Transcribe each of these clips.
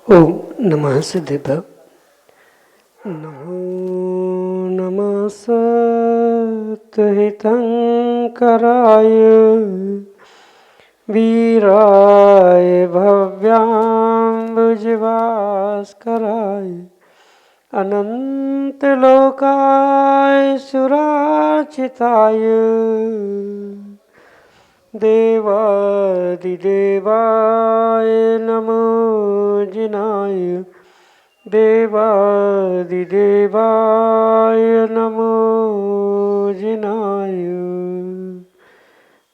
ओम नमः सिद्धेभ्य। नमो नमः सत्हितंकराय वीराय भव्याम्बुजभास्कराय अनंतलोकाय सुरार्चिताय देवादिदेवाय नमो जिनाय देवादिदेवाय नमो जिनाय।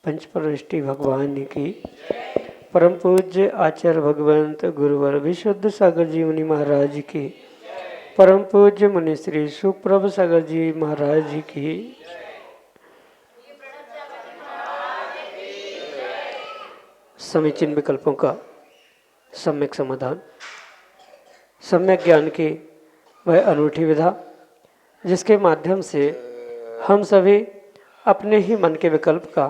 पंचपरष्टि भगवान की परम पूज्य आचार्य भगवंत गुरुवर विशुद्ध सागर जी मुनि महाराज की परम पूज्य मुनि श्री सुप्रभ सागर जी महाराज की समीचीन विकल्पों का सम्यक समाधान, सम्यक ज्ञान की वह अनूठी विधा जिसके माध्यम से हम सभी अपने ही मन के विकल्प का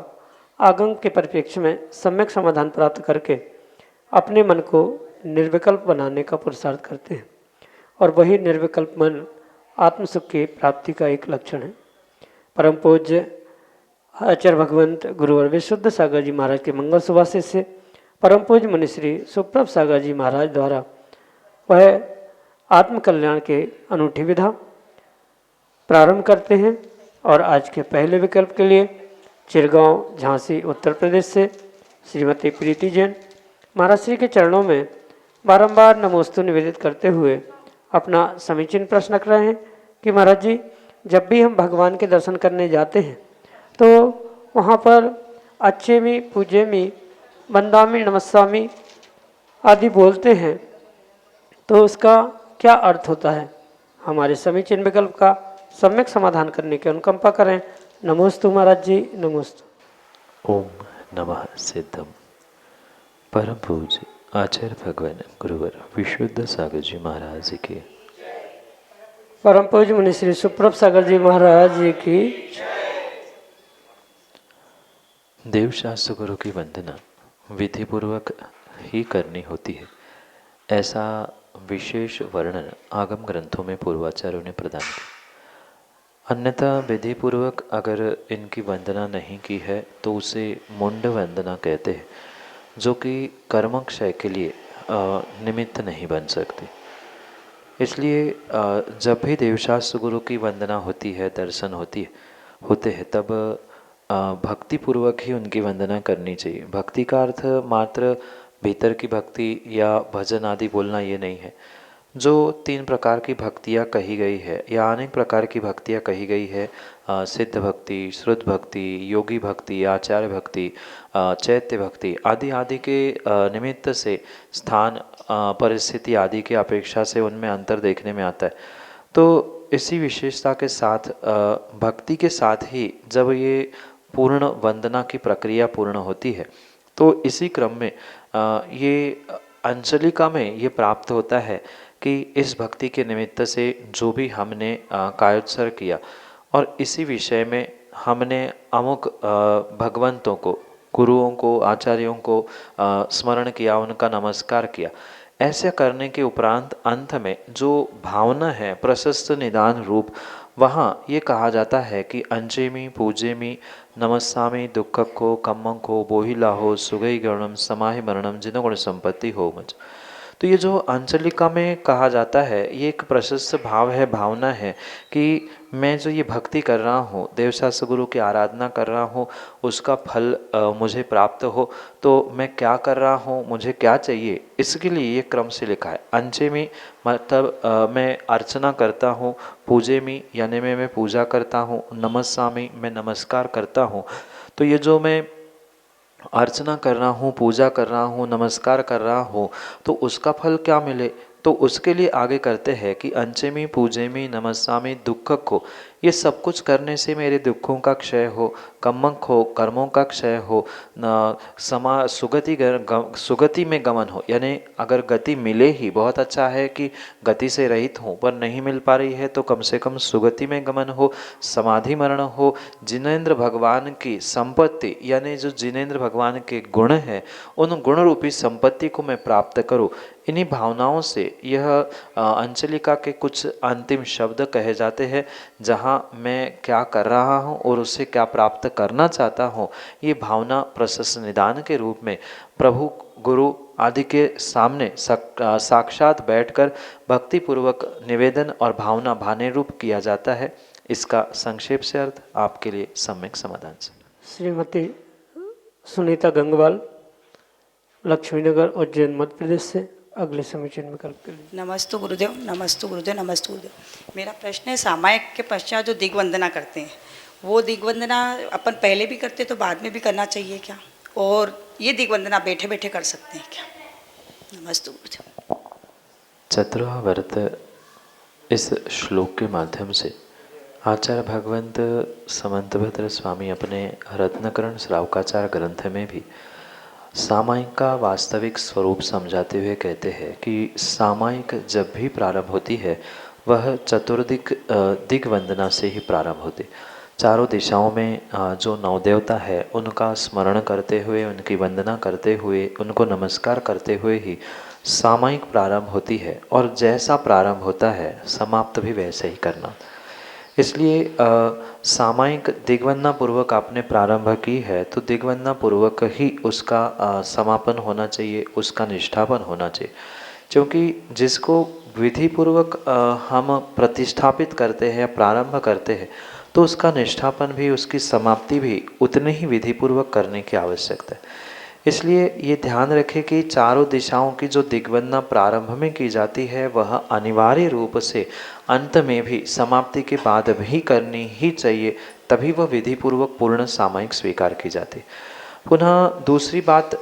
आगम के परिप्रेक्ष्य में सम्यक समाधान प्राप्त करके अपने मन को निर्विकल्प बनाने का पुरुषार्थ करते हैं और वही निर्विकल्प मन आत्मसुख की प्राप्ति का एक लक्षण है। परम पूज्य आचार्य भगवंत गुरुवर विशुद्ध सागर जी महाराज के मंगल सुभाषित से परम पूज्य मुनि श्री सुप्रभ सागर जी महाराज द्वारा वह आत्मकल्याण के अनूठी विधा प्रारंभ करते हैं। और आज के पहले विकल्प के लिए चिरगांव झांसी उत्तर प्रदेश से श्रीमती प्रीति जैन महाराज श्री के चरणों में बारंबार नमोस्तु निवेदित करते हुए अपना समीचीन प्रश्न रख रहे हैं कि महाराज जी, जब भी हम भगवान के दर्शन करने जाते हैं तो वहाँ पर अच्छेमी पूजेमी वंदामी नमस्वामी आदि बोलते हैं, तो उसका क्या अर्थ होता है? हमारे समीचीन विकल्प का सम्यक समाधान करने की अनुकंपा करें। नमोस्तु महाराज जी, नमोस्तु। ओम नमः सिद्धम। परम पूज्य आचार्य भगवान गुरुवर विशुद्ध सागर जी महाराज की, परम पूज्य मुनि श्री सुप्रभ सागर जी महाराज जी की। देवशास्त्र गुरु की वंदना विधि पूर्वक ही करनी होती है, ऐसा विशेष वर्णन आगम ग्रंथों में पूर्वाचार्यों ने प्रदान किया। अन्यथा विधि पूर्वक अगर इनकी वंदना नहीं की है तो उसे मुंड वंदना कहते हैं, जो कि कर्मक्षय के लिए निमित्त नहीं बन सकती। इसलिए जब भी देवशास्त्र गुरु की वंदना होती है, दर्शन होते हैं, तब भक्ति पूर्वक ही उनकी वंदना करनी चाहिए। भक्ति का अर्थ मात्र भीतर की भक्ति या भजन आदि बोलना ये नहीं है। जो 3 प्रकार की भक्तियाँ कही गई है या अनेक प्रकार की भक्तियाँ कही गई है, सिद्ध भक्ति, श्रुत भक्ति, योगी भक्ति, आचार्य भक्ति, चैत्य भक्ति आदि आदि के निमित्त से स्थान, परिस्थिति आदि की अपेक्षा से उनमें अंतर देखने में आता है। तो इसी विशेषता के साथ भक्ति के साथ ही जब ये पूर्ण वंदना की प्रक्रिया पूर्ण होती है तो इसी क्रम में ये अंजलिका में ये प्राप्त होता है कि इस भक्ति के निमित्त से जो भी हमने कायोत्सर्ग किया और इसी विषय में हमने अमुक भगवंतों को, गुरुओं को, आचार्यों को स्मरण किया, उनका नमस्कार किया, ऐसे करने के उपरांत अंत में जो भावना है प्रशस्त निदान रूप, वहाँ ये कहा जाता है कि अंजेमी पूजेमी नमस्सामी दुखक को कम्मं को बोहिला हो सुगई गणम समाहि मरणम जिन गुण संपत्ति हो मुझ। तो ये जो अंजलिका में कहा जाता है, ये एक प्रशस्त भाव है, भावना है कि मैं जो ये भक्ति कर रहा हूँ, देवशास्त्र गुरु की आराधना कर रहा हूँ, उसका फल मुझे प्राप्त हो, तो मैं क्या कर रहा हूँ, मुझे क्या चाहिए, इसके लिए ये क्रम से लिखा है। अंचेमी मतलब मैं अर्चना करता हूँ, पूजेमी यानी मैं पूजा करता हूँ, नमस्सामी मैं नमस्कार करता हूँ। तो ये जो मैं अर्चना कर रहा हूँ, पूजा कर रहा हूँ, नमस्कार कर रहा हूँ, तो उसका फल क्या मिले, तो उसके लिए आगे करते हैं कि अंचेमी पूजेमी नमस्सामी दुखक हो, ये सब कुछ करने से मेरे दुखों का क्षय हो, कम्मक हो कर्मों का क्षय हो, न समा सुगति में गमन हो, यानी अगर गति मिले ही बहुत अच्छा है कि गति से रहित हूँ, पर नहीं मिल पा रही है तो कम से कम सुगति में गमन हो, समाधि मरण हो, जिनेंद्र भगवान की संपत्ति यानी जो जिनेंद्र भगवान के गुण हैं उन गुण रूपी संपत्ति को मैं प्राप्त करूँ। इन्हीं भावनाओं से यह अंचलिका के कुछ अंतिम शब्द कहे जाते हैं, जहाँ मैं क्या कर रहा हूँ और उससे क्या प्राप्त करना चाहता हूँ, ये भावना प्रशस्त निदान के रूप में प्रभु गुरु आदि के सामने साक्षात बैठकर भक्तिपूर्वक निवेदन और भावना भाने रूप किया जाता है। इसका संक्षेप से अर्थ आपके लिए सम्यक समाधान से। श्रीमती सुनीता गंगवाल, लक्ष्मीनगर, उज्जैन, मध्य प्रदेश से अगले समीचीन विकल्प के लिए। नमस्तु गुरुदेव, नमस्तु गुरुदेव, नमस्तु गुरुदेव। मेरा प्रश्न है, सामायिक के पश्चात जो दिग्वंदना करते हैं, वो दिग्वंदना अपन पहले भी करते तो बाद में भी करना चाहिए क्या? और ये दिग्वंदना बैठे बैठे कर सकते हैं क्या? नमस्तु गुरुदेव। चतुर्थ व्रत इस श्लोक के माध्यम से आचार्य भगवंत समंतभद्र स्वामी अपने रत्नकरण श्रावकाचार ग्रंथ में भी सामायिक का वास्तविक स्वरूप समझाते हुए कहते हैं कि सामायिक जब भी प्रारंभ होती है वह चतुर्दिक दिग्वंदना से ही प्रारंभ होती। चारों दिशाओं में जो नवदेवता है उनका स्मरण करते हुए, उनकी वंदना करते हुए, उनको नमस्कार करते हुए ही सामायिक प्रारंभ होती है, और जैसा प्रारंभ होता है समाप्त भी वैसे ही करना। इसलिए सामायिक दिग्वंदना पूर्वक आपने प्रारंभ की है तो दिग्वंदना पूर्वक ही उसका समापन होना चाहिए, उसका निष्ठापन होना चाहिए। क्योंकि जिसको विधि पूर्वक हम प्रतिष्ठापित करते हैं, प्रारंभ करते हैं, तो उसका निष्ठापन भी, उसकी समाप्ति भी उतने ही विधि पूर्वक करने की आवश्यकता है। इसलिए ये ध्यान रखें कि चारों दिशाओं की जो दिग्वंदना प्रारंभ में की जाती है वह अनिवार्य रूप से अंत में भी, समाप्ति के बाद भी करनी ही चाहिए, तभी वह विधि पूर्वक पूर्ण सामायिक स्वीकार की जाती। पुनः दूसरी बात,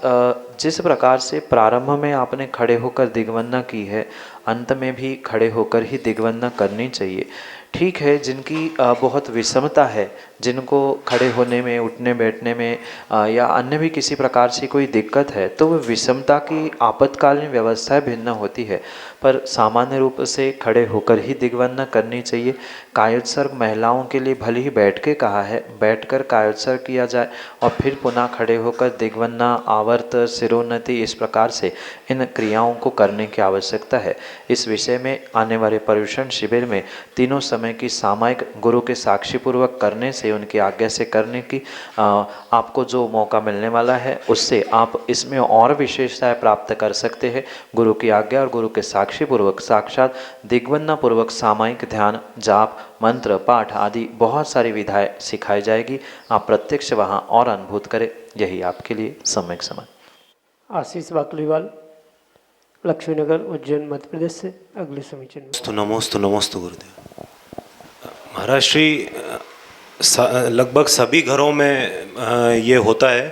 जिस प्रकार से प्रारंभ में आपने खड़े होकर दिग्वंदना की है, अंत में भी खड़े होकर ही दिग्वंदना करनी चाहिए। ठीक है, जिनकी बहुत विषमता है, जिनको खड़े होने में, उठने बैठने में या अन्य भी किसी प्रकार से कोई दिक्कत है, तो वह विषमता की आपातकालीन व्यवस्थाएं भिन्न होती है, पर सामान्य रूप से खड़े होकर ही दिग्वंदना करनी चाहिए। कायोत्सर्ग महिलाओं के लिए भले ही बैठ के कहा है, बैठकर कायोत्सर्ग किया जाए और फिर पुनः खड़े होकर दिग्वंदना, आवर्त, सिरोन्नति, इस प्रकार से इन क्रियाओं को करने की आवश्यकता है। इस विषय में आने वाले पर्युषण शिविर में तीनों समय की सामायिक गुरु के साक्षी पूर्वक करने से, उनकी आज्ञा से करने की आपको जो मौका मिलने वाला है, उससे आप इसमें और विशेषताएं प्राप्त कर सकते हैं। गुरु की आज्ञा और गुरु के साक्षी पूर्वक साक्षात दिग्वंदना पूर्वक सामायिक ध्यान, जाप, मंत्र, पाठ आदि बहुत सारी विधाएं सिखाई जाएगी। आप प्रत्यक्ष वहाँ और अनुभूत करें, यही आपके लिए सम्यक समय। आशीष वाकलीवाल, लक्ष्मीनगर, उज्जैन, मध्य प्रदेश से अगले समीचीन में। नमोस्तु नमोस्तु गुरुदेव। महाराज श्री, लगभग सभी घरों में ये होता है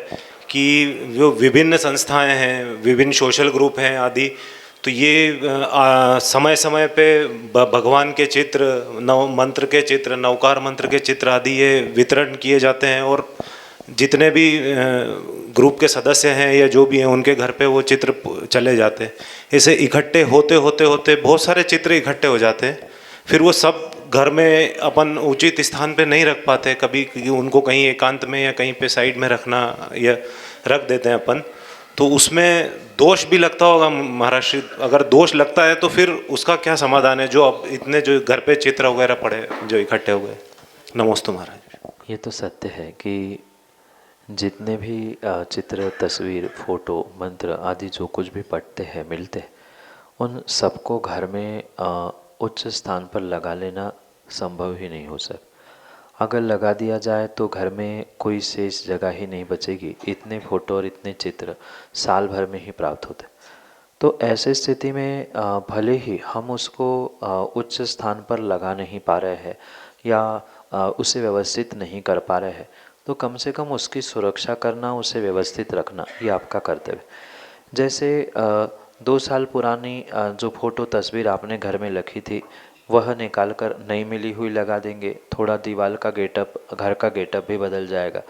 कि जो विभिन्न संस्थाएं हैं, विभिन्न सोशल ग्रुप हैं आदि, तो ये समय समय पे भगवान के चित्र, नव मंत्र के चित्र, नवकार मंत्र के चित्र आदि ये वितरण किए जाते हैं, और जितने भी ग्रुप के सदस्य हैं या जो भी हैं उनके घर पे वो चित्र चले जाते हैं। ऐसे इकट्ठे होते होते होते बहुत सारे चित्र इकट्ठे हो जाते हैं। फिर वो सब घर में अपन उचित स्थान पे नहीं रख पाते, कभी क्योंकि उनको कहीं एकांत में या कहीं पे साइड में रखना या रख देते हैं अपन, तो उसमें दोष भी लगता होगा महाराज। अगर दोष लगता है तो फिर उसका क्या समाधान है, जो अब इतने जो घर पे चित्र वगैरह पड़े जो इकट्ठे हो गए? नमोस्तु महाराज। ये तो सत्य है कि जितने भी चित्र, तस्वीर, फोटो, मंत्र आदि जो कुछ भी पढ़ते हैं, मिलते हैं, उन सबको घर में उच्च स्थान पर लगा लेना संभव ही नहीं हो सकता। अगर लगा दिया जाए तो घर में कोई शेष जगह ही नहीं बचेगी। इतने फोटो और इतने चित्र साल भर में ही प्राप्त होते। तो ऐसे स्थिति में भले ही हम उसको उच्च स्थान पर लगा नहीं पा रहे हैं या उसे व्यवस्थित नहीं कर पा रहे हैं, तो कम से कम उसकी सुरक्षा करना, उसे व्यवस्थित रखना, ये आपका कर्तव्य। जैसे 2 साल पुरानी जो फ़ोटो तस्वीर आपने घर में रखी थी, वह निकाल कर नई मिली हुई लगा देंगे। थोड़ा दीवार का गेटअप, घर का गेटअप भी बदल जाएगा।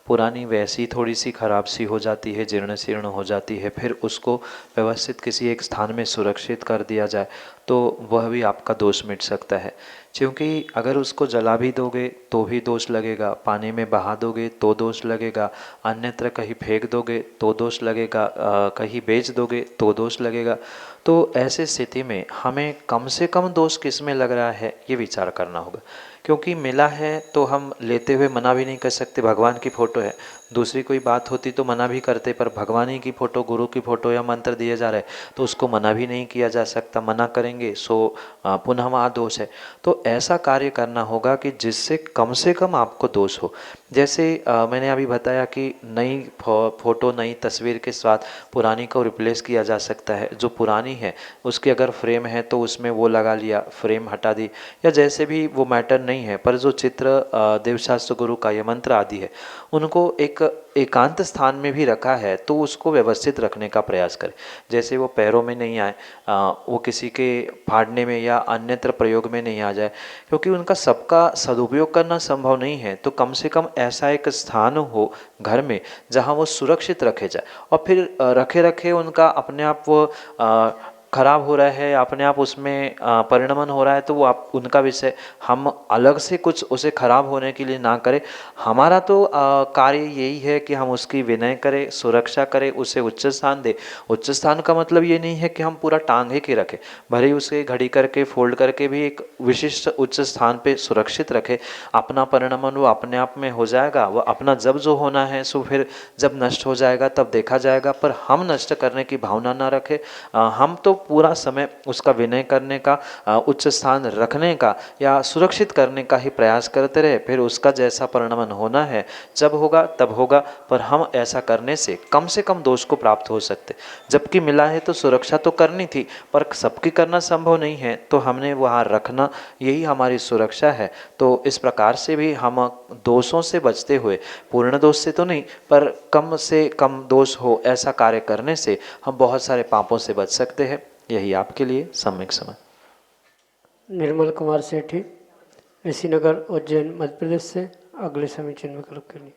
पुरानी वैसी थोड़ी सी ख़राब सी हो जाती है, जीर्ण शीर्ण हो जाती है, फिर उसको व्यवस्थित किसी एक स्थान में सुरक्षित कर दिया जाए तो वह भी आपका दोष मिट सकता है। क्योंकि अगर उसको जला भी दोगे तो भी दोष लगेगा, पानी में बहा दोगे तो दोष लगेगा, अन्यत्र कहीं फेंक दोगे तो दोष लगेगा, कहीं बेच दोगे तो दोष लगेगा। तो ऐसे स्थिति में हमें कम से कम दोष किस में लग रहा है ये विचार करना होगा। क्योंकि मिला है तो हम लेते हुए मना भी नहीं कर सकते। भगवान की फ़ोटो है, दूसरी कोई बात होती तो मना भी करते, पर भगवान ही की फ़ोटो, गुरु की फ़ोटो या मंत्र दिए जा रहे तो उसको मना भी नहीं किया जा सकता। मना करेंगे सो पुनः वहाँ दोष है। तो ऐसा कार्य करना होगा कि जिससे कम से कम आपको दोष हो। जैसे मैंने अभी बताया कि नई फ़ोटो, नई तस्वीर के साथ पुरानी को रिप्लेस किया जा सकता है। जो पुरानी है उसकी अगर फ्रेम है तो उसमें वो लगा लिया, फ्रेम हटा दी, या जैसे भी वो मैटर नहीं है, पर जो चित्र देवशास्त्र गुरु का या मंत्र आदि है उनको एक एकांत स्थान में भी रखा है तो उसको व्यवस्थित रखने का प्रयास करें। जैसे वो पैरों में नहीं आए, वो किसी के फाड़ने में या अन्यत्र प्रयोग में नहीं आ जाए, क्योंकि उनका सबका सदुपयोग करना संभव नहीं है। तो कम से कम ऐसा एक स्थान हो घर में जहाँ वो सुरक्षित रखे जाए। और फिर रखे रखे उनका अपने आप वो खराब हो रहा है, अपने आप उसमें परिणमन हो रहा है, तो वो आप उनका विषय, हम अलग से कुछ उसे खराब होने के लिए ना करें। हमारा तो कार्य यही है कि हम उसकी विनय करें, सुरक्षा करें, उसे उच्च स्थान दें। उच्च स्थान का मतलब ये नहीं है कि हम पूरा टांगे के रखें, भले ही उसे घड़ी करके फोल्ड करके भी एक विशिष्ट उच्च स्थान पे सुरक्षित रखें। अपना परिणमन वो अपने आप में हो जाएगा, वो अपना जब जो होना है सो फिर जब नष्ट हो जाएगा तब देखा जाएगा। पर हम नष्ट करने की भावना ना रखें। हम तो पूरा समय उसका विनय करने का, उच्च स्थान रखने का या सुरक्षित करने का ही प्रयास करते रहे। फिर उसका जैसा परिणमन होना है जब होगा तब होगा, पर हम ऐसा करने से कम दोष को प्राप्त हो सकते। जबकि मिला है तो सुरक्षा तो करनी थी, पर सबकी करना संभव नहीं है, तो हमने वहाँ रखना, यही हमारी सुरक्षा है। तो इस प्रकार से भी हम दोषों से बचते हुए, पूर्ण दोष से तो नहीं पर कम से कम दोष हो, ऐसा कार्य करने से हम बहुत सारे पापों से बच सकते हैं। यही आपके लिए सम्यक समझ। निर्मल कुमार सेठी, ऋषिनगर, उज्जैन, मध्य प्रदेश से अगले समीचीन विकल्प के लिए।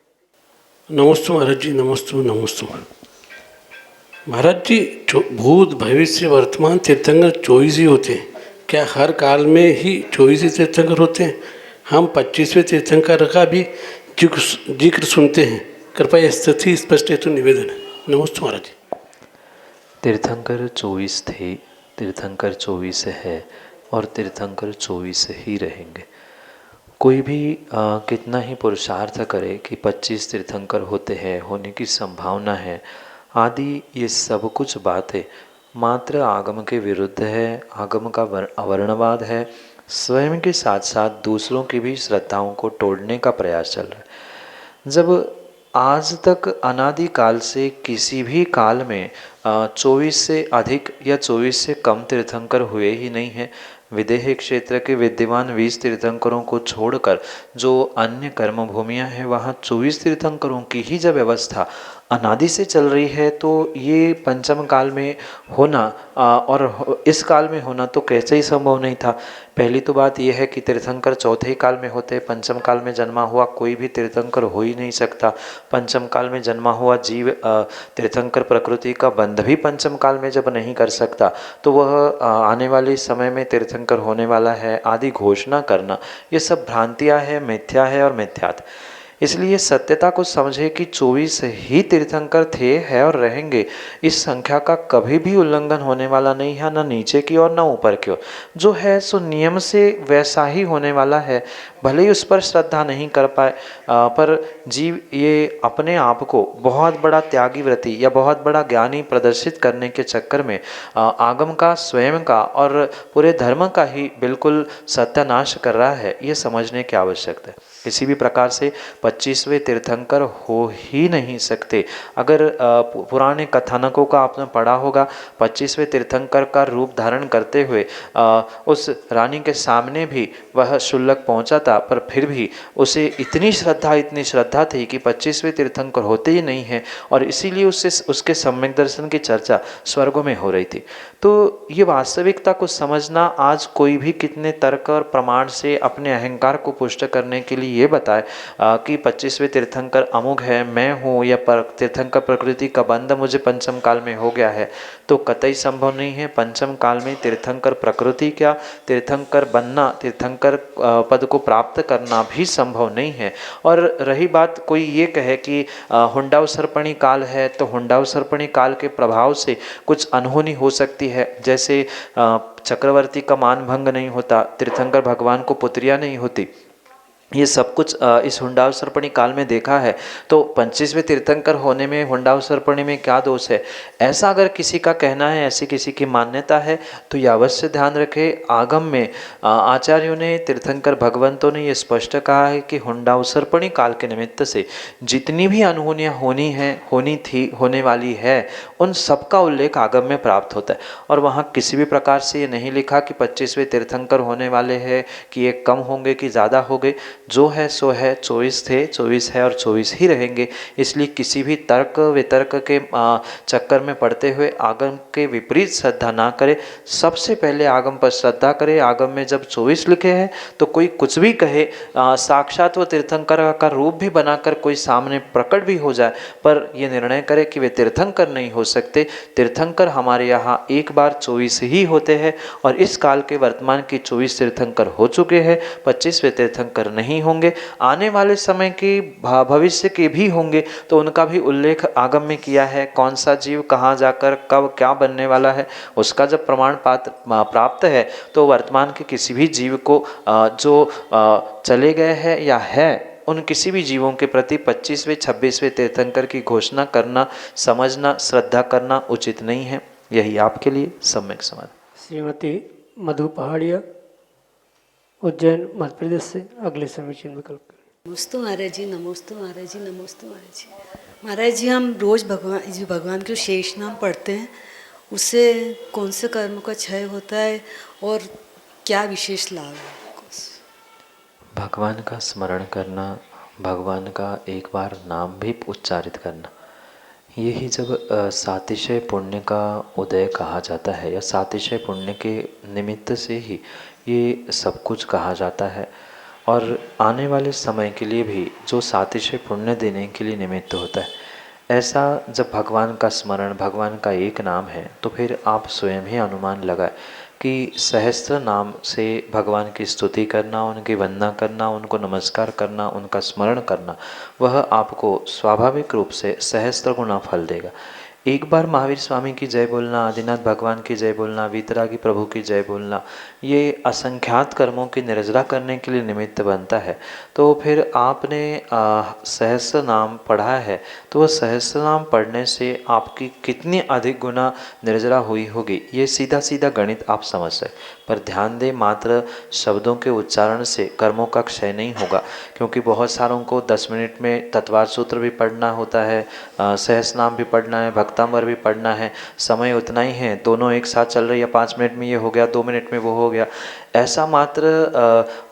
नमस्ते महाराज जी, नमस्ते नमस्ते महाराज जी। भूत भविष्य वर्तमान तीर्थंकर 24 ही होते हैं क्या? हर काल में ही 24 ही तीर्थंकर होते हैं? हम 25वें तीर्थंकर का भी जिक्र सुनते हैं। कृपया स्थिति स्पष्ट हेतु निवेदन है। नमस्ते महाराज जी। तीर्थंकर 24 थे, तीर्थंकर 24 है और तीर्थंकर 24 ही रहेंगे। कोई भी कितना ही पुरुषार्थ करे कि 25 तीर्थंकर होते हैं, होने की संभावना है आदि, ये सब कुछ बातें मात्र आगम के विरुद्ध है, आगम का अवर्णवाद है। स्वयं के साथ साथ दूसरों की भी श्रद्धाओं को तोड़ने का प्रयास चल रहा है। जब आज तक अनादि काल से किसी भी काल में 24 से अधिक या 24 से कम तीर्थंकर हुए ही नहीं हैं। विदेह क्षेत्र के विद्यमान 20 तीर्थंकरों को छोड़कर जो अन्य कर्म भूमियाँ हैं वहाँ 24 तीर्थंकरों की ही जब व्यवस्था अनादि से चल रही है, तो ये पंचम काल में होना और इस काल में होना तो कैसे ही संभव नहीं था। पहली तो बात यह है कि तीर्थंकर चौथे ही काल में होते, पंचम काल में जन्मा हुआ कोई भी तीर्थंकर हो ही नहीं सकता। पंचम काल में जन्मा हुआ जीव तीर्थंकर प्रकृति का बंध भी पंचम काल में जब नहीं कर सकता, तो वह आने वाले समय में तीर्थंकर होने वाला है आदि घोषणा करना, ये सब भ्रांतियाँ है, मिथ्या है और मिथ्यात। इसलिए सत्यता को समझे कि 24 ही तीर्थंकर थे, है और रहेंगे। इस संख्या का कभी भी उल्लंघन होने वाला नहीं है, ना नीचे की ओर ना ऊपर की ओर। जो है सो नियम से वैसा ही होने वाला है, भले ही उस पर श्रद्धा नहीं कर पाए, पर जीव ये अपने आप को बहुत बड़ा त्यागी व्रती या बहुत बड़ा ज्ञानी प्रदर्शित करने के चक्कर में आगम का, स्वयं का और पूरे धर्म का ही बिल्कुल सत्यानाश कर रहा है, ये समझने की आवश्यकता है। किसी भी प्रकार से 25वें तीर्थंकर हो ही नहीं सकते। अगर पुराने कथानकों का आपने पढ़ा होगा, 25वें तीर्थंकर का रूप धारण करते हुए उस रानी के सामने भी वह शुल्लक पहुंचा था, पर फिर भी उसे इतनी श्रद्धा थी कि 25वें तीर्थंकर होते ही नहीं हैं, और इसीलिए उसके सम्यक दर्शन की चर्चा स्वर्गों में हो रही थी। तो ये वास्तविकता को समझना, आज कोई भी कितने तर्क और प्रमाण से अपने अहंकार को पुष्ट करने के लिए ये बताए कि 25वें तीर्थंकर अमुक है, मैं हूँ, या तीर्थंकर प्रकृति का बंध मुझे पंचम काल में हो गया है, तो कतई संभव नहीं है। पंचम काल में तीर्थंकर प्रकृति क्या, तीर्थंकर बनना, तीर्थंकर पद को प्राप्त करना भी संभव नहीं है। और रही बात, कोई ये कहे कि हुंडावसर्पणी काल है, तो हुंडावसर्पणी काल के प्रभाव से कुछ अनहोनी हो सकती है, जैसे चक्रवर्ती का मान भंग नहीं होता, तीर्थंकर भगवान को पुत्रियां नहीं होती, ये सब कुछ इस हुंडावसर्पणी काल में देखा है। तो 25वें तीर्थंकर होने में हुंडावसर्पणी में क्या दोष है, ऐसा अगर किसी का कहना है, ऐसी किसी की मान्यता है, तो ये अवश्य ध्यान रखें। आगम में आचार्यों ने, तीर्थंकर भगवंतों ने ये स्पष्ट कहा है कि हुंडावसर्पणी काल के निमित्त से जितनी भी अनहोनियाँ होने वाली है, उन सब का उल्लेख आगम में प्राप्त होता है। और वहाँ किसी भी प्रकार से ये नहीं लिखा कि 25वें तीर्थंकर होने वाले हैं, कि ये कम होंगे कि ज़्यादा होंगे। जो है सो है, 24 थे, 24 है और 24 ही रहेंगे। इसलिए किसी भी तर्क वितर्क के चक्कर में पड़ते हुए आगम के विपरीत श्रद्धा ना करे। सबसे पहले आगम पर श्रद्धा करे। आगम में जब 24 लिखे हैं तो कोई कुछ भी कहे, साक्षात वो तीर्थंकर का रूप भी बनाकर कोई सामने प्रकट भी हो जाए, पर ये निर्णय करे कि वे तीर्थंकर नहीं हो सकते। तीर्थंकर हमारे यहाँ एक बार 24 ही होते हैं, और इस काल के वर्तमान की 24 तीर्थंकर हो चुके हैं, 25वें तीर्थंकर नहीं होंगे। आने वाले समय के भविष्य के भी होंगे, तो उनका भी उल्लेख आगम में किया है। कौन सा जीव कहाँ जाकर कब क्या बनने वाला है, उसका जब प्रमाण प्राप्त है, तो वर्तमान के किसी भी जीव को जो चले गए हैं या है, उन किसी भी जीवों के प्रति 25वें 26वें तीर्थंकर की घोषणा करना, समझना, श्रद्धा करना उचित नहीं है। यही आपके लिए सम्यक समाधान। श्रीमती मधु पहाड़िया, उज्जैन मध्य प्रदेश से अगले समीचीन विकल्प करें। नमस्ते महाराज जी, नमस्ते महाराज जी, नमस्ते महाराज जी। महाराज जी, हम रोज़ भगवान के शेष नाम पढ़ते हैं, उससे कौन से कर्म का क्षय होता है और क्या विशेष लाभ है? भगवान का स्मरण करना, भगवान का एक बार नाम भी उच्चारित करना, यही जब सातिशय पुण्य का उदय कहा जाता है, या सातिशय पुण्य के निमित्त से ही ये सब कुछ कहा जाता है। और आने वाले समय के लिए भी जो सातिशय पुण्य देने के लिए निमित्त होता है, ऐसा जब भगवान का स्मरण, भगवान का एक नाम है, तो फिर आप स्वयं ही अनुमान लगाए कि सहस्त्र नाम से भगवान की स्तुति करना, उनकी वंदना करना, उनको नमस्कार करना, उनका स्मरण करना, वह आपको स्वाभाविक रूप से सहस्त्र गुना फल देगा। एक बार महावीर स्वामी की जय बोलना, आदिनाथ भगवान की जय बोलना, वीतरागी प्रभु की जय बोलना, ये असंख्यात कर्मों की निर्जरा करने के लिए निमित्त बनता है। तो फिर आपने सहस्त्र नाम पढ़ा है, तो वह सहस्त्र नाम पढ़ने से आपकी कितनी अधिक गुना निर्जरा हुई होगी, ये सीधा सीधा गणित आप समझ सकते। पर ध्यान दें, मात्र शब्दों के उच्चारण से कर्मों का क्षय नहीं होगा, क्योंकि बहुत सारों को 10 मिनट में तत्वार सूत्र भी पढ़ना होता है, सहस्रनाम भी पढ़ना है, भक्तांबर भी पढ़ना है, समय उतना ही है, दोनों एक साथ चल रही है। 5 मिनट में ये हो गया, 2 मिनट में वो हो गया। ऐसा मात्र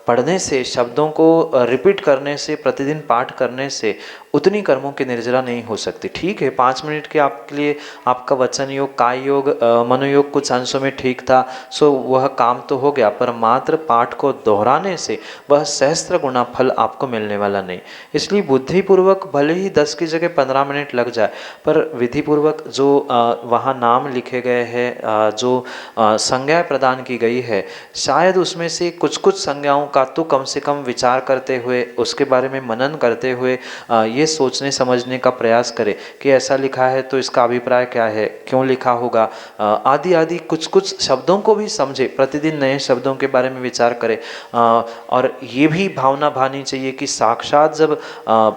पढ़ने से, शब्दों को रिपीट करने से, प्रतिदिन पाठ करने से उतनी कर्मों की निर्जरा नहीं हो सकती। ठीक है, 5 मिनट के आपके लिए आपका वचन योग, काय योग, मनोयोग कुछ अंशों में ठीक था, सो वह काम तो हो गया, पर मात्र पाठ को दोहराने से वह सहस्त्र गुना फल आपको मिलने वाला नहीं। इसलिए बुद्धिपूर्वक भले ही 10 की जगह 15 मिनट लग जाए, पर विधिपूर्वक जो वहाँ नाम लिखे गए हैं, जो संज्ञा प्रदान की गई है, शायद उसमें से कुछ कुछ संज्ञाओं का तो कम से कम विचार करते हुए, उसके बारे में मनन करते हुए ये सोचने समझने का प्रयास करें कि ऐसा लिखा है तो इसका अभिप्राय क्या है, क्यों लिखा होगा, आदि आदि कुछ कुछ शब्दों को भी समझे, प्रतिदिन नए शब्दों के बारे में विचार करें। और ये भी भावना भानी चाहिए कि साक्षात जब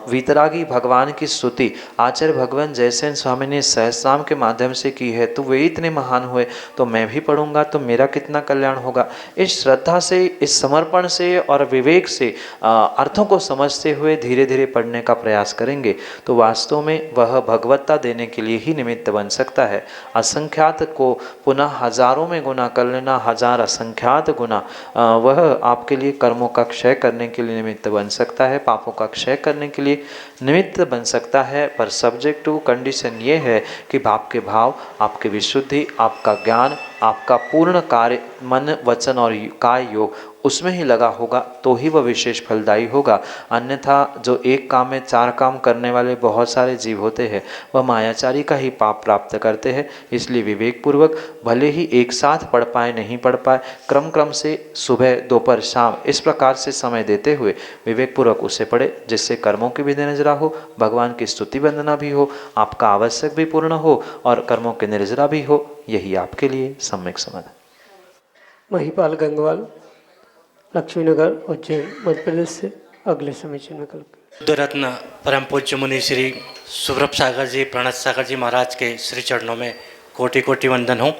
वीतरागी भगवान की स्तुति आचार्य भगवान जयसेन स्वामी ने सहस्रनाम के माध्यम से की है, तो वे इतने महान हुए, तो मैं भी पढ़ूंगा तो मेरा कितना कल्याण होगा। इस श्रद्धा से, इस समर्पण से और विवेक से अर्थों को समझते हुए धीरे धीरे पढ़ने का प्रयास करेंगे तो वास्तव में वह भगवत्ता देने के लिए ही निमित्त बन सकता है। असंख्यात को पुनः हजारों में गुना कर लेना, हजार असंख्यात गुना वह आपके लिए कर्मों का क्षय करने के लिए निमित्त बन सकता है, पापों का क्षय करने के लिए निमित्त बन सकता है। पर सब्जेक्ट टू कंडीशन ये है कि आपके भाव, आपकी विशुद्धि, आपका ज्ञान, आपका पूर्ण कार्य, मन, वचन और काय योग उसमें ही लगा होगा तो ही वह विशेष फलदायी होगा। अन्यथा जो एक काम में 4 काम करने वाले बहुत सारे जीव होते हैं, वह मायाचारी का ही पाप प्राप्त करते हैं। इसलिए विवेकपूर्वक भले ही एक साथ पढ़ पाए नहीं पढ़ पाए, क्रम क्रम से सुबह, दोपहर, शाम इस प्रकार से समय देते हुए विवेकपूर्वक उसे पढ़े, जिससे कर्मों की भी निर्जरा हो, भगवान की स्तुति वंदना भी हो, आपका आवश्यक भी पूर्ण हो और कर्मों की निर्जरा भी हो। यही आपके लिए सम्यक समाधान। महिपाल गंगवाल, लक्ष्मीनगर, उज्जैन, मध्य प्रदेश से अगले समीचीन में कल बुद्ध रत्न परम पूज्य मुनि श्री सुब्रत सागर जी, प्रणत सागर जी महाराज के श्री चरणों में कोटि कोटि वंदन हो।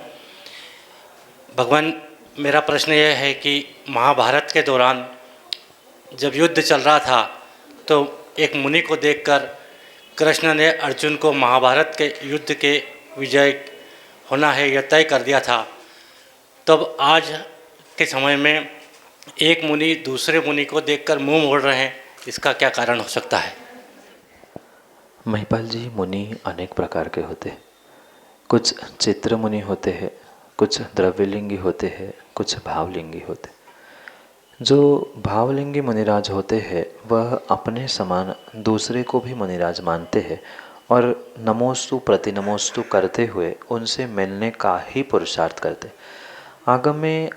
भगवान, मेरा प्रश्न यह है कि महाभारत के दौरान जब युद्ध चल रहा था तो एक मुनि को देखकर कृष्ण ने अर्जुन को महाभारत के युद्ध के विजय होना है यह तय कर दिया था। तब आज के समय में एक मुनि दूसरे मुनि को देखकर मुंह मोड़ रहे हैं, इसका क्या कारण हो सकता है? महिपाल जी, मुनि अनेक प्रकार के होते हैं। कुछ चित्र मुनि होते हैं, कुछ द्रव्यलिंगी होते हैं, कुछ भावलिंगी होते हैं। जो भावलिंगी मुनिराज होते हैं वह अपने समान दूसरे को भी मुनिराज मानते हैं और नमोस्तु प्रतिनमोस्तु करते हुए उनसे मिलने का ही पुरुषार्थ करते। आगम में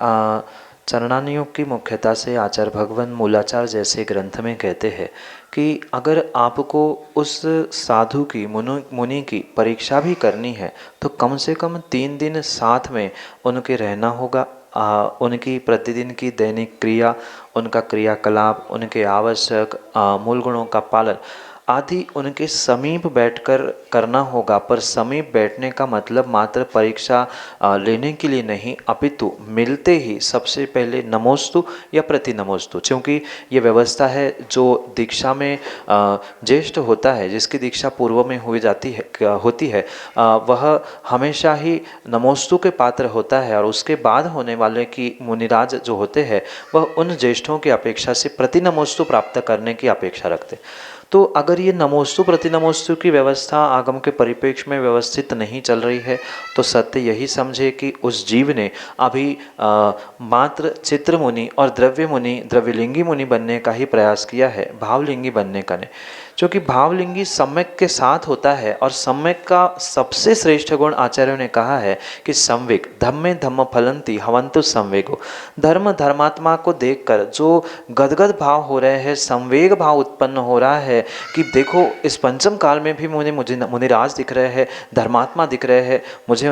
चरणानुयोग की मुख्यता से आचार्य भगवान मूलाचार जैसे ग्रंथ में कहते हैं कि अगर आपको उस साधु की, मुनि की परीक्षा भी करनी है तो कम से कम 3 दिन साथ में उनके रहना होगा। उनकी प्रतिदिन की दैनिक क्रिया, उनका क्रियाकलाप, उनके आवश्यक मूल गुणों का पालन आदि उनके समीप बैठकर करना होगा। पर समीप बैठने का मतलब मात्र परीक्षा लेने के लिए नहीं, अपितु मिलते ही सबसे पहले नमोस्तु या प्रतिनमोस्तु, क्योंकि ये व्यवस्था है जो दीक्षा में ज्येष्ठ होता है, जिसकी दीक्षा पूर्व में होती है वह हमेशा ही नमोस्तु के पात्र होता है और उसके बाद होने वाले की मुनिराज जो होते हैं वह उन ज्येष्ठों की अपेक्षा से प्रतिनमोस्तु प्राप्त करने की अपेक्षा रखते। तो अगर ये नमोस्तु प्रतिनमोस्तु की व्यवस्था आगम के परिप्रेक्ष्य में व्यवस्थित नहीं चल रही है तो सत्य यही समझे कि उस जीव ने अभी मात्र चित्र मुनि और द्रव्य मुनि, द्रव्यलिंगी मुनि बनने का ही प्रयास किया है, भावलिंगी बनने का नहीं। क्योंकि भावलिंगी सम्यक के साथ होता है और सम्यक का सबसे श्रेष्ठ गुण आचार्यों ने कहा है कि संवेग, धम्मे धम्म फलंती हवंतु संवेगो। धर्म धर्मात्मा को देखकर जो गदगद भाव हो रहे हैं, संवेग भाव उत्पन्न हो रहा है कि देखो इस पंचम काल में भी मुझे मुनिराज दिख रहे हैं, धर्मात्मा दिख रहे हैं, मुझे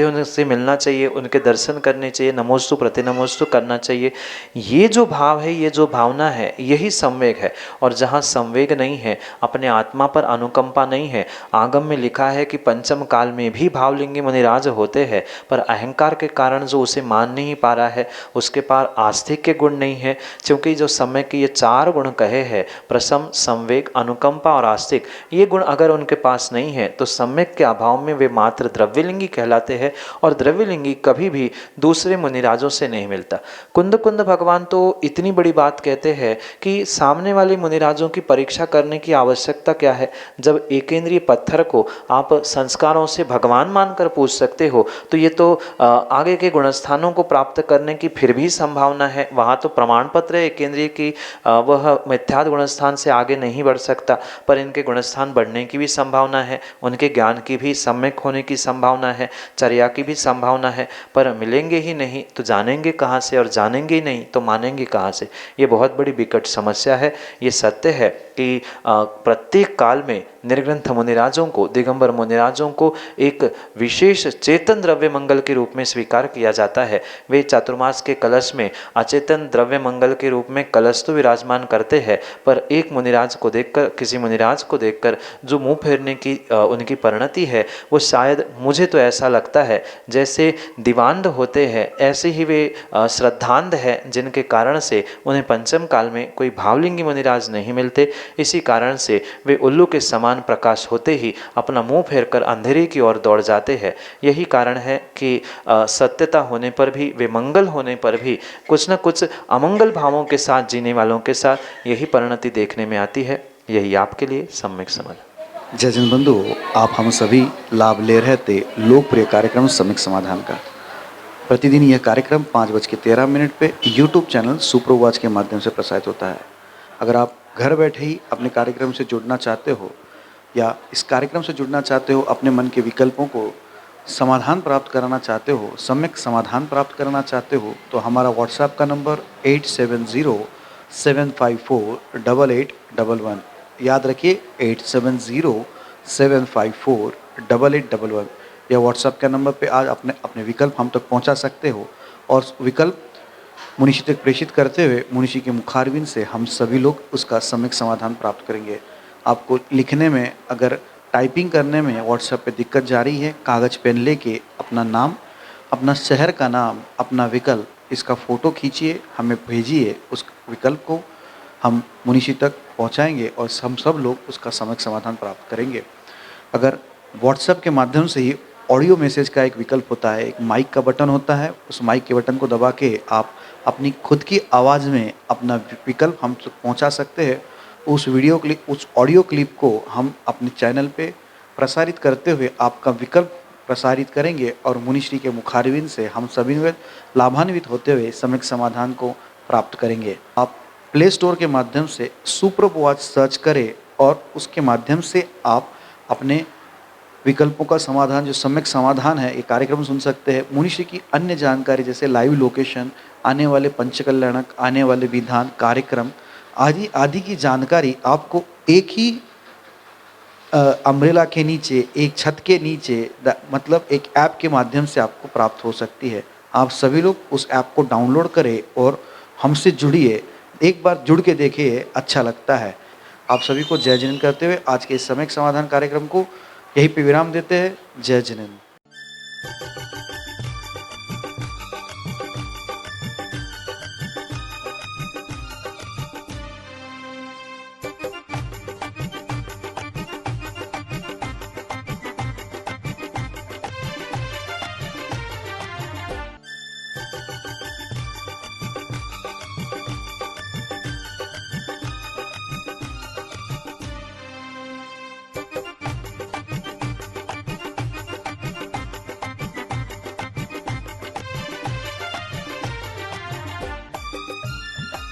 उनसे मिलना चाहिए, उनके दर्शन करने चाहिए, नमोस्तु प्रतिनमोस्तु करना चाहिए। ये जो भाव है, ये जो भावना है, यही संवेग है। और जहाँ संवेग नहीं है, अपने आत्मा पर अनुकंपा नहीं है, आगम में लिखा है कि पंचम काल में भी भावलिंगी मुनिराज होते हैं, पर अहंकार के कारण जो उसे मान नहीं पा रहा है, उसके पास आस्तिक के गुण नहीं है। क्योंकि जो समय के ये 4 गुण कहे हैं, प्रसम, संवेग, अनुकंपा और आस्तिक, ये गुण अगर उनके पास नहीं है तो सम्यक के अभाव में वे मात्र द्रव्यलिंगी कहलाते हैं और द्रव्यलिंगी कभी भी दूसरे मुनिराजों से नहीं मिलता। कुंद भगवान तो इतनी बड़ी बात कहते हैं कि सामने वाले मुनिराज मुनिराजों की परीक्षा करने की आवश्यकता क्या है? जब एकेंद्रीय पत्थर को आप संस्कारों से भगवान मानकर पूज सकते हो, तो ये तो आगे के गुणस्थानों को प्राप्त करने की फिर भी संभावना है। वहाँ तो प्रमाण पत्र है एकेंद्रीय की, वह मिथ्याद गुणस्थान से आगे नहीं बढ़ सकता, पर इनके गुणस्थान बढ़ने की भी संभावना है, उनके ज्ञान की भी सम्यक होने की संभावना है, चर्या की भी संभावना है। पर मिलेंगे ही नहीं तो जानेंगे कहाँ से, और जानेंगे ही नहीं तो मानेंगे कहाँ से? ये बहुत बड़ी विकट समस्या है। ये सत्य है कि प्रत्येक काल में निर्ग्रंथ मुनिराजों को, दिगंबर मुनिराजों को एक विशेष चेतन द्रव्य मंगल के रूप में स्वीकार किया जाता है। वे चातुर्मास के कलश में अचेतन द्रव्य मंगल के रूप में कलश तो विराजमान करते हैं, पर एक मुनिराज को देखकर, किसी मुनिराज को देखकर जो मुंह फेरने की उनकी परिणति है, वो शायद मुझे तो ऐसा लगता है जैसे दीवांध होते हैं, ऐसे ही वे श्रद्धांध हैं, जिनके कारण से उन्हें पंचम काल में कोई भावलिंगी मुनिराज नहीं मिलते। इसी कारण से वे उल्लू के समान प्रकाश होते ही अपना मुंह फेरकर अंधेरे की ओर दौड़ जाते हैं। यही कारण है कि सत्यता होने पर भी, वे मंगल होने पर भी कुछ न कुछ अमंगल भावों के साथ जीने वालों के साथ यही परिणति देखने में आती है। यही आपके लिए सम्यक समाधान। जय जन बंधु, आप हम सभी लाभ ले रहे थे लोकप्रिय कार्यक्रम सम्यक समाधान का। प्रतिदिन यह कार्यक्रम 5:13 पे यूट्यूब चैनल सुप्रवाच के माध्यम से प्रसारित होता है। अगर आप घर बैठे ही अपने कार्यक्रम से जुड़ना चाहते हो या इस कार्यक्रम से जुड़ना चाहते हो, अपने मन के विकल्पों को समाधान प्राप्त कराना चाहते हो, सम्यक समाधान प्राप्त करना चाहते हो, तो हमारा व्हाट्सएप का नंबर 8707548811। याद रखिए 8707548811। यह व्हाट्सएप के नंबर पे आज अपने विकल्प हम तक पहुंचा सकते हो, और विकल्प मुनिषी तक प्रेषित करते हुए मुनिषी के मुखारविंद से हम सभी लोग उसका सम्यक समाधान प्राप्त करेंगे। आपको लिखने में, अगर टाइपिंग करने में व्हाट्सएप पे दिक्कत जा रही है, कागज़ पेन लेके अपना नाम, अपना शहर का नाम, अपना विकल्प, इसका फ़ोटो खींचिए, हमें भेजिए। उस विकल्प को हम मुनिषी तक पहुंचाएंगे और हम सब लोग उसका सम्यक समाधान प्राप्त करेंगे। अगर व्हाट्सएप के माध्यम से ही ऑडियो मैसेज का एक विकल्प होता है, एक माइक का बटन होता है, उस माइक के बटन को दबा के आप अपनी खुद की आवाज़ में अपना विकल्प हम तक पहुंचा सकते हैं। उस वीडियो क्लिप, उस ऑडियो क्लिप को हम अपने चैनल पे प्रसारित करते हुए आपका विकल्प प्रसारित करेंगे, और मुनिश्री के मुखारविंद से हम सभी लाभान्वित होते हुए सम्यक समाधान को प्राप्त करेंगे। आप प्ले स्टोर के माध्यम से सुप्रवाच सर्च करें और उसके माध्यम से आप अपने विकल्पों का समाधान, जो सम्यक समाधान है, ये कार्यक्रम सुन सकते हैं। मुनिश्री की अन्य जानकारी जैसे लाइव लोकेशन, आने वाले पंचकल्याणक, आने वाले विधान कार्यक्रम आदि की जानकारी आपको एक ही अम्ब्रेला के नीचे, एक छत के नीचे, मतलब एक ऐप के माध्यम से आपको प्राप्त हो सकती है। आप सभी लोग उस ऐप को डाउनलोड करें और हमसे जुड़िए। एक बार जुड़ के देखिए, अच्छा लगता है। आप सभी को जय जिनेंद्र करते हुए आज के इस सम्यक समाधान कार्यक्रम को यहीं पे विराम देते हैं। जय जिनेंद्र।